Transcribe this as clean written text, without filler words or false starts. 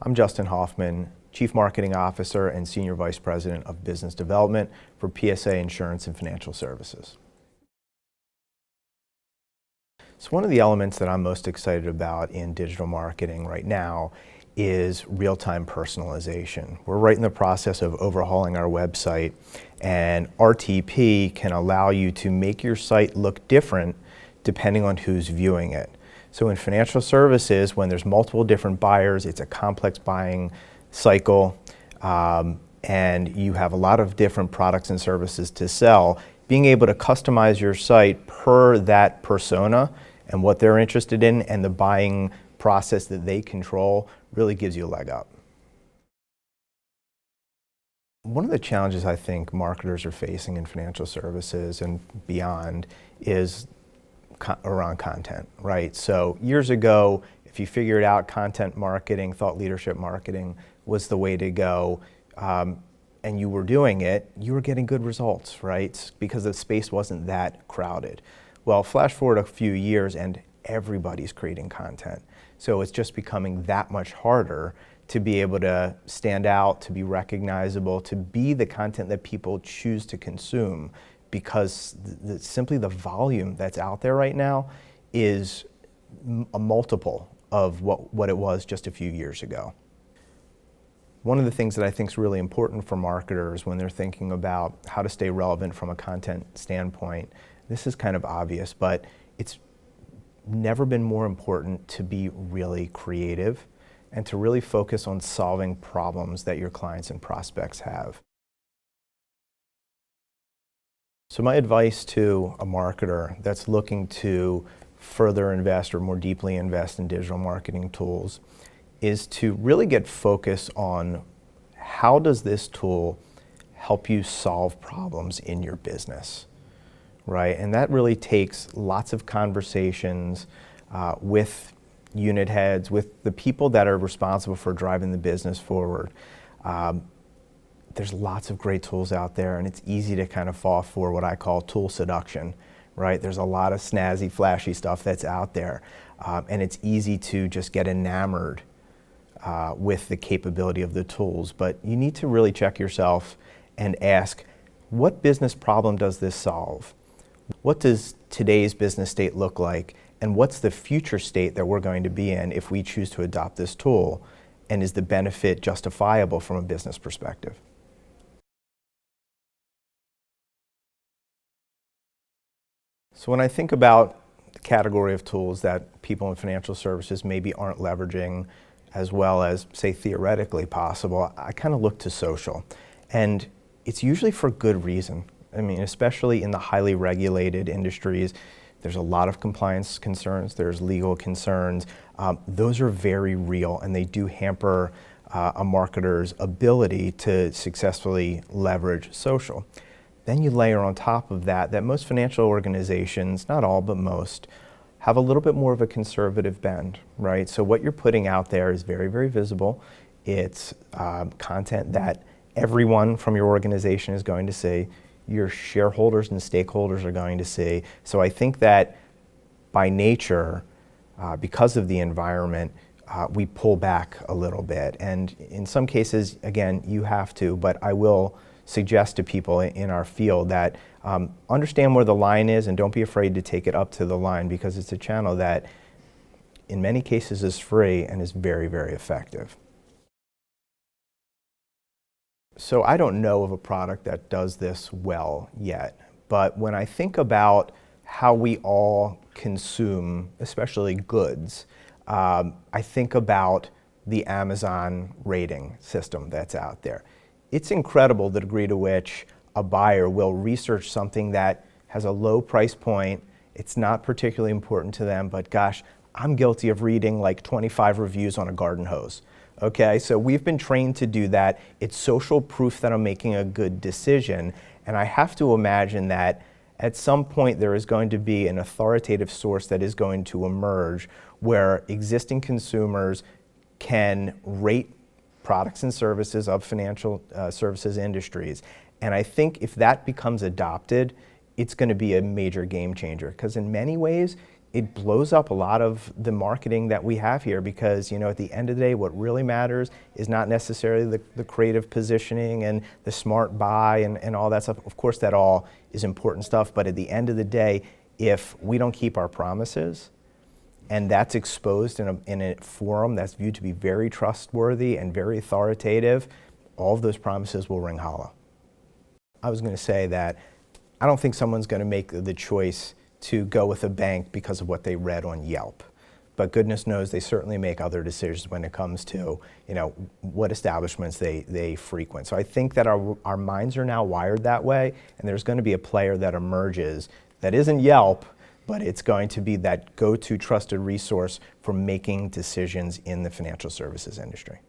I'm Justin Hoffman, Chief Marketing Officer and Senior Vice President of Business Development for PSA Insurance and Financial Services. So one of the elements that I'm most excited about in digital marketing right now is real-time personalization. We're right in the process of overhauling our website, and RTP can allow you to make your site look different depending on who's viewing it. So in financial services, when there's multiple different buyers, it's a complex buying cycle, and you have a lot of different products and services to sell. Being able to customize your site per that persona and what they're interested in and the buying process that they control really gives you a leg up. One of the challenges I think marketers are facing in financial services and beyond is around content, right? So years ago, if you figured out content marketing, thought leadership marketing was the way to go, and you were doing it, you were getting good results, right? Because the space wasn't that crowded. Well, flash forward a few years and everybody's creating content. So it's just becoming that much harder to be able to stand out, to be recognizable, to be the content that people choose to consume, because simply the volume that's out there right now is a multiple of what it was just a few years ago. One of the things that I think is really important for marketers when they're thinking about how to stay relevant from a content standpoint, this is kind of obvious, but it's never been more important to be really creative and to really focus on solving problems that your clients and prospects have. So my advice to a marketer that's looking to further invest or more deeply invest in digital marketing tools is to really get focused on how does this tool help you solve problems in your business, right? And that really takes lots of conversations with unit heads, with the people that are responsible for driving the business forward. There's lots of great tools out there, and it's easy to kind of fall for what I call tool seduction, right? There's a lot of snazzy, flashy stuff that's out there, and it's easy to just get enamored with the capability of the tools. But you need to really check yourself and ask, what business problem does this solve? What does today's business state look like? And what's the future state that we're going to be in if we choose to adopt this tool? And is the benefit justifiable from a business perspective? So when I think about the category of tools that people in financial services maybe aren't leveraging as well as, say, theoretically possible, I kind of look to social. And it's usually for good reason. I mean, especially in the highly regulated industries, there's a lot of compliance concerns, there's legal concerns. Those are very real, and they do hamper a marketer's ability to successfully leverage social. Then you layer on top of that most financial organizations, not all, but most, have a little bit more of a conservative bend, right? So what you're putting out there is very, very visible. It's content that everyone from your organization is going to see, your shareholders and stakeholders are going to see. So I think that by nature, because of the environment, we pull back a little bit. And in some cases, again, you have to, but I will suggest to people in our field that understand where the line is and don't be afraid to take it up to the line, because it's a channel that in many cases is free and is very, very effective. So I don't know of a product that does this well yet, but when I think about how we all consume, especially goods, I think about the Amazon rating system that's out there. It's incredible the degree to which a buyer will research something that has a low price point. It's not particularly important to them, but gosh, I'm guilty of reading like 25 reviews on a garden hose. Okay, so we've been trained to do that. It's social proof that I'm making a good decision, and I have to imagine that at some point there is going to be an authoritative source that is going to emerge where existing consumers can rate products and services of financial services industries. And I think if that becomes adopted, it's going to be a major game changer, because in many ways, it blows up a lot of the marketing that we have here, because at the end of the day, what really matters is not necessarily the creative positioning and the smart buy and all that stuff. Of course, that all is important stuff, but at the end of the day, if we don't keep our promises, and that's exposed in a forum that's viewed to be very trustworthy and very authoritative, all of those promises will ring hollow. I was going to say that I don't think someone's going to make the choice to go with a bank because of what they read on Yelp. But goodness knows they certainly make other decisions when it comes to what establishments they frequent. So I think that our minds are now wired that way, and there's going to be a player that emerges that isn't Yelp, but it's going to be that go-to trusted resource for making decisions in the financial services industry.